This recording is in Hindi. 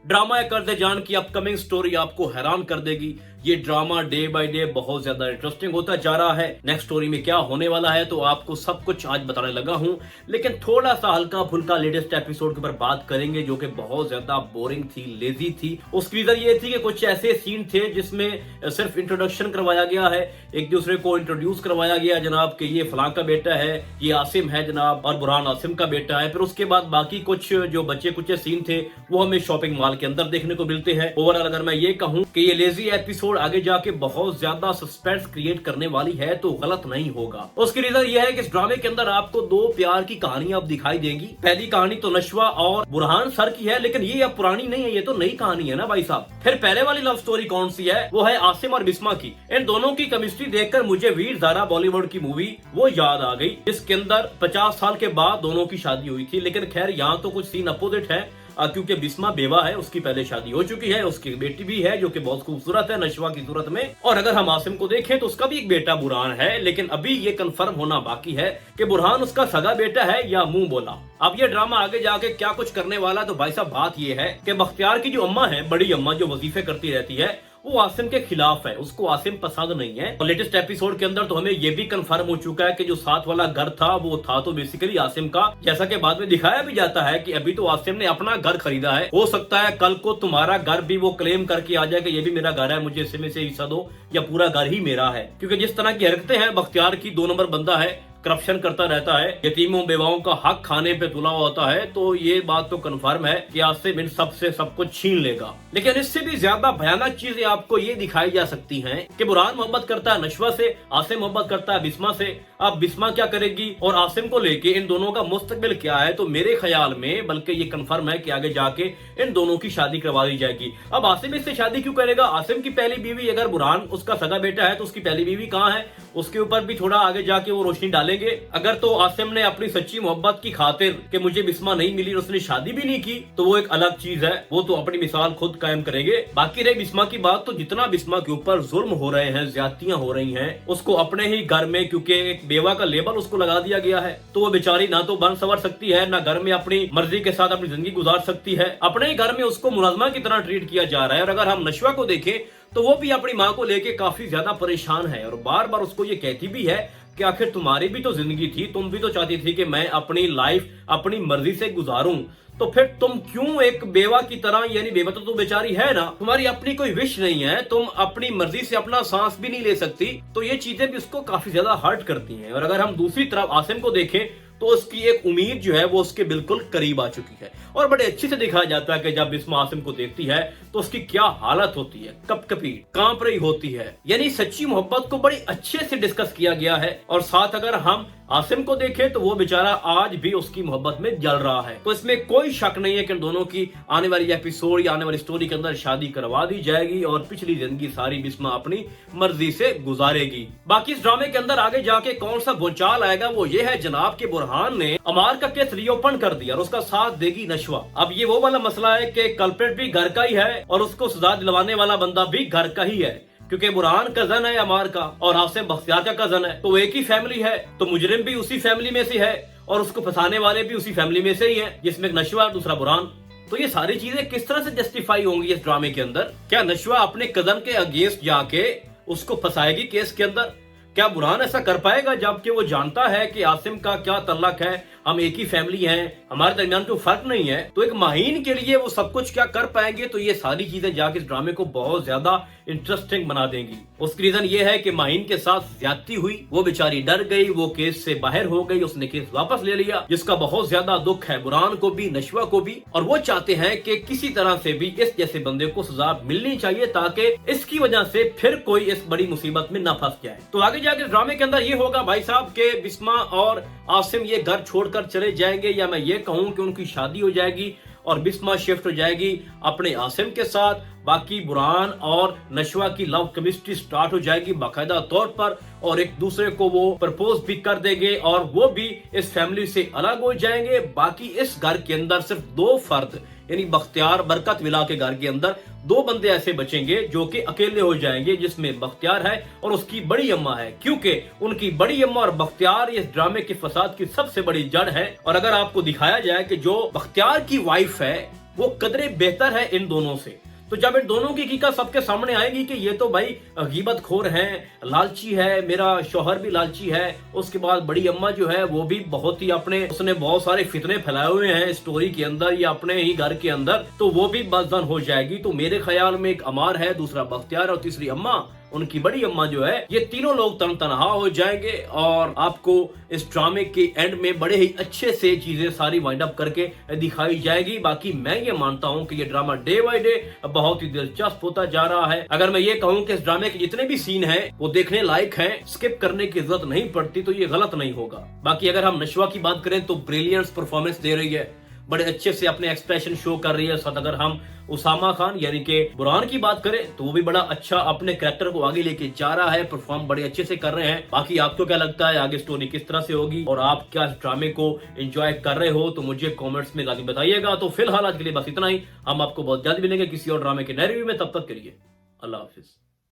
ड्रामा कर दे जान की अपकमिंग स्टोरी आपको हैरान कर देगी। ये ड्रामा डे बाय डे बहुत ज्यादा इंटरेस्टिंग होता जा रहा है। नेक्स्ट स्टोरी में क्या होने वाला है तो आपको सब कुछ आज बताने लगा हूं, लेकिन थोड़ा सा हल्का फुल्का लेटेस्ट एपिसोड के ऊपर बात करेंगे जो कि बहुत ज्यादा बोरिंग थी, लेजी थी। उसकी रीजन ये थी कि कुछ ऐसे सीन थे जिसमें सिर्फ इंट्रोडक्शन करवाया गया है, एक दूसरे को इंट्रोड्यूस करवाया गया जनाब कि ये फलां का बेटा है, ये आसिम है जनाब और बुरहान आसिम का बेटा है। फिर उसके बाद बाकी कुछ जो बचे कुछ सीन थे वो हमें शॉपिंग मॉल के अंदर देखने को मिलते हैं। ओवरऑल अगर मैं ये कहूं कि ये लेजी एपिसोड आगे जाके बहुत ज्यादा सस्पेंस क्रिएट करने वाली है तो गलत नहीं होगा। उसकी रीजन यह है कि इस ड्रामे के अंदर आपको दो प्यार की कहानियां अब दिखाई देंगी। पहली कहानी तो नशवा और बुरहान सर की है, लेकिन ये अब पुरानी नहीं है, ये तो नई कहानी है ना भाई साहब। फिर पहले वाली लव स्टोरी कौन सी है, वो है आसिम और बिस्मा की। इन दोनों की केमिस्ट्री देखकर मुझे वीर ज़ारा बॉलीवुड की मूवी वो याद आ गई, जिसके अंदर 50 साल के बाद दोनों की शादी हुई थी। लेकिन खैर यहाँ तो कुछ सीन अपोजिट है, क्योंकि बिस्मा बेवा है, उसकी पहले शादी हो चुकी है, उसकी बेटी भी है जो कि बहुत खूबसूरत है नशवा की सूरत में। और अगर हम आसिम को देखें तो उसका भी एक बेटा बुरहान है, लेकिन अभी ये कंफर्म होना बाकी है कि बुरहान उसका सगा बेटा है या मुंह बोला। अब ये ड्रामा आगे जाके क्या कुछ करने वाला है तो भाई साहब बात ये है कि बख्तियार की जो अम्मा है, बड़ी अम्मा जो वजीफे करती रहती है, वो आसिम के खिलाफ है, उसको आसिम पसंद नहीं है। और लेटेस्ट एपिसोड के अंदर तो हमें ये भी कंफर्म हो चुका है कि जो साथ वाला घर था वो था तो बेसिकली आसिम का, जैसा कि बाद में दिखाया भी जाता है कि अभी तो आसिम ने अपना घर खरीदा है। हो सकता है कल को तुम्हारा घर भी वो क्लेम करके आ जाए कि ये भी मेरा घर है, मुझे इसमें से हिस्सा दो या पूरा घर ही मेरा है। क्योंकि जिस तरह की हरकतें हैं, बख्तियार की 2 नंबर बंदा है, करप्शन करता रहता है, यतीमों बेवाओं का हक खाने पे तुला होता है, तो ये बात तो कंफर्म है कि आसिम इन सब से सब कुछ छीन लेगा। लेकिन इससे भी ज्यादा भयानक चीजें आपको ये दिखाई जा सकती हैं कि बुरहान मोहब्बत करता है नशवा से, आसिम मोहब्बत करता है बिस्मा से। अब बिस्मा क्या करेगी और आसिम को लेके इन दोनों का मुस्तकबिल क्या है, तो मेरे ख्याल में बल्कि ये कंफर्म है कि आगे जाके इन दोनों की शादी करवा दी जाएगी। अब आसिम इससे शादी क्यों करेगा? आसिम की पहली बीवी, अगर बुरहान उसका सगा बेटा है तो उसकी पहली बीवी कहाँ है, उसके ऊपर भी थोड़ा आगे जाके वो रोशनी डालेंगे। अगर तो आसिम ने अपनी सच्ची मोहब्बत की खातिर कि मुझे बिस्मा नहीं मिली और उसने शादी भी नहीं की, तो वो एक अलग चीज है, वो तो अपनी मिसाल खुद कायम करेंगे। बाकी रही बिस्मा की बात, तो जितना बिस्मा के ऊपर जुल्म हो रहे हैं, ज्यादतियां हो रही हैं, उसको अपने ही घर में, क्योंकि एक बेवा का लेबल उसको लगा दिया गया है, तो वो बेचारी ना तो बन संवर सकती है, ना घर में अपनी मर्जी के साथ अपनी जिंदगी गुजार सकती है। अपने ही घर में उसको मुलाजमा की तरह ट्रीट किया जा रहा है। और अगर हम नशवा को देखें तो वो भी अपनी माँ को लेके काफी ज्यादा परेशान है और बार बार उसको ये कहती भी है कि आखिर तुम्हारी भी तो जिंदगी थी, तुम भी तो चाहती थी कि मैं अपनी लाइफ अपनी मर्जी से गुजारूं, तो फिर तुम क्यों एक बेवा की तरह, यानी बेवा तो बेचारी है ना, तुम्हारी अपनी कोई विश नहीं है, तुम अपनी मर्जी से अपना सांस भी नहीं ले सकती। तो ये चीजें भी उसको काफी ज्यादा हर्ट करती हैं। और अगर हम दूसरी तरफ आसिम को देखें तो उसकी एक उम्मीद जो है वो उसके बिल्कुल करीब आ चुकी है और बड़े अच्छे से दिखाया जाता है कि जब बिस्मा आसिम को देखती है तो उसकी क्या हालत होती है, कपकपी कांप रही होती है। यानी सच्ची मोहब्बत को बड़ी अच्छे से डिस्कस किया गया है। और साथ अगर हम आसिम को देखें तो वो बेचारा आज भी उसकी मोहब्बत में जल रहा है। तो इसमें कोई शक नहीं है कि इन दोनों की आने वाली एपिसोड या आने वाली स्टोरी के अंदर शादी करवा दी जाएगी और पिछली जिंदगी सारी बिस्मा अपनी मर्जी से गुजारेगी। बाकी इस ड्रामे के अंदर आगे जाके कौन सा भूचाल आएगा वो ये है जनाब के बुरहान ने अमार का केस रीओपन कर दिया और उसका साथ देगी नशवा। अब ये वो वाला मसला है कि कल्प्रिट भी घर का ही है और उसको सजा दिलवाने वाला बंदा भी घर का ही है, क्योंकि बुरहान कजन है अमार का और आसिम बख्तियार का कजन है, तो एक ही फैमिली है, तो मुजरिम भी उसी फैमिली में से है और उसको फंसाने वाले भी उसी फैमिली में से ही है, जिसमें नशवा और दूसरा बुरहान। तो ये सारी चीजें किस तरह से जस्टिफाई होंगी इस ड्रामे के अंदर? क्या नशवा अपने कजन के अगेंस्ट जाके उसको फंसाएगी केस के अंदर? क्या बुरहान ऐसा कर पाएगा जबकि वो जानता है कि आसिम का क्या तल्लक है, हम एक ही फैमिली हैं, हमारे दरमियान कोई फर्क नहीं है? तो एक माहीन के लिए वो सब कुछ क्या कर पाएंगे? तो ये सारी चीजें जाके इस ड्रामे को बहुत ज्यादा इंटरेस्टिंग बना देंगी। उसकी रीजन ये है कि माहीन के साथ ज्यादती हुई, वो बेचारी डर गई, वो केस से बाहर हो गई, उसने केस वापस ले लिया, जिसका बहुत ज्यादा दुख है बुरहान को भी नशवा को भी। और वो चाहते हैं कि किसी तरह से भी इस जैसे बंदे को सजा मिलनी चाहिए ताकि इसकी वजह से फिर कोई इस बड़ी मुसीबत में न फंस जाए। तो आगे जाके इस ड्रामे के अंदर ये होगा भाई साहब के बिस्मा और आसिम ये घर छोड़कर चले जाएंगे, या मैं ये कहूं कि उनकी शादी हो जाएगी और बिस्मा शिफ्ट हो जाएगी अपने आसिम के साथ। बाकी बुरहान और नशवा की लव केमिस्ट्री स्टार्ट हो जाएगी बाकायदा तौर पर और एक दूसरे को वो प्रपोज भी कर देंगे और वो भी इस फैमिली से अलग हो जाएंगे। बाकी इस घर के अंदर सिर्फ 2 फर्द यानी बख्तियार बरकत विला के घर के अंदर 2 बंदे ऐसे बचेंगे जो कि अकेले हो जाएंगे, जिसमें बख्तियार है और उसकी बड़ी अम्मा है, क्योंकि उनकी बड़ी अम्मा और बख्तियार इस ड्रामे के फसाद की सबसे बड़ी जड़ है। और अगर आपको दिखाया जाए कि जो बख्तियार की वाइफ है वो कदरे बेहतर है इन दोनों से। तो जब इन दोनों की हकीकत सबके सामने आएगी कि ये तो भाई गीबत खोर हैं, लालची है, मेरा शौहर भी लालची है, उसके बाद बड़ी अम्मा जो है वो भी बहुत ही उसने बहुत सारे फितने फैलाए हुए हैं स्टोरी के अंदर या अपने ही घर के अंदर, तो वो भी बदजन हो जाएगी। तो मेरे ख्याल में एक अमार है, दूसरा बख्तियार और तीसरी अम्मा, उनकी बड़ी अम्मा जो है, ये तीनों लोग तनहा हो जाएंगे और आपको इस ड्रामे के एंड में बड़े ही अच्छे से चीजें सारी वाइंड अप करके दिखाई जाएगी। बाकी मैं ये मानता हूं कि ये ड्रामा डे बाय डे बहुत ही दिलचस्प होता जा रहा है। अगर मैं ये कहूं कि इस ड्रामे के जितने भी सीन हैं वो देखने लायक हैं, स्किप करने की जरूरत नहीं पड़ती, तो ये गलत नहीं होगा। बाकी अगर हम नशवा की बात करें तो ब्रिलियंट परफॉर्मेंस दे रही है, बड़े अच्छे से अपने एक्सप्रेशन शो कर रही है। साथ अगर हम उसामा खान यानी कि बुरहान की बात करें तो वो भी बड़ा अच्छा अपने कैरेक्टर को आगे लेके जा रहा है, परफॉर्म बड़े अच्छे से कर रहे हैं। बाकी आपको क्या लगता है आगे स्टोरी किस तरह से होगी और आप क्या इस ड्रामे को एंजॉय कर रहे हो, तो मुझे कमेंट्स में लाजमी बताइएगा। तो फिलहाल आज के लिए बस इतना ही, हम आपको बहुत जल्द मिलेंगे किसी और ड्रामे के नए रिव्यू में। तब तक के लिए अल्लाह हाफिज।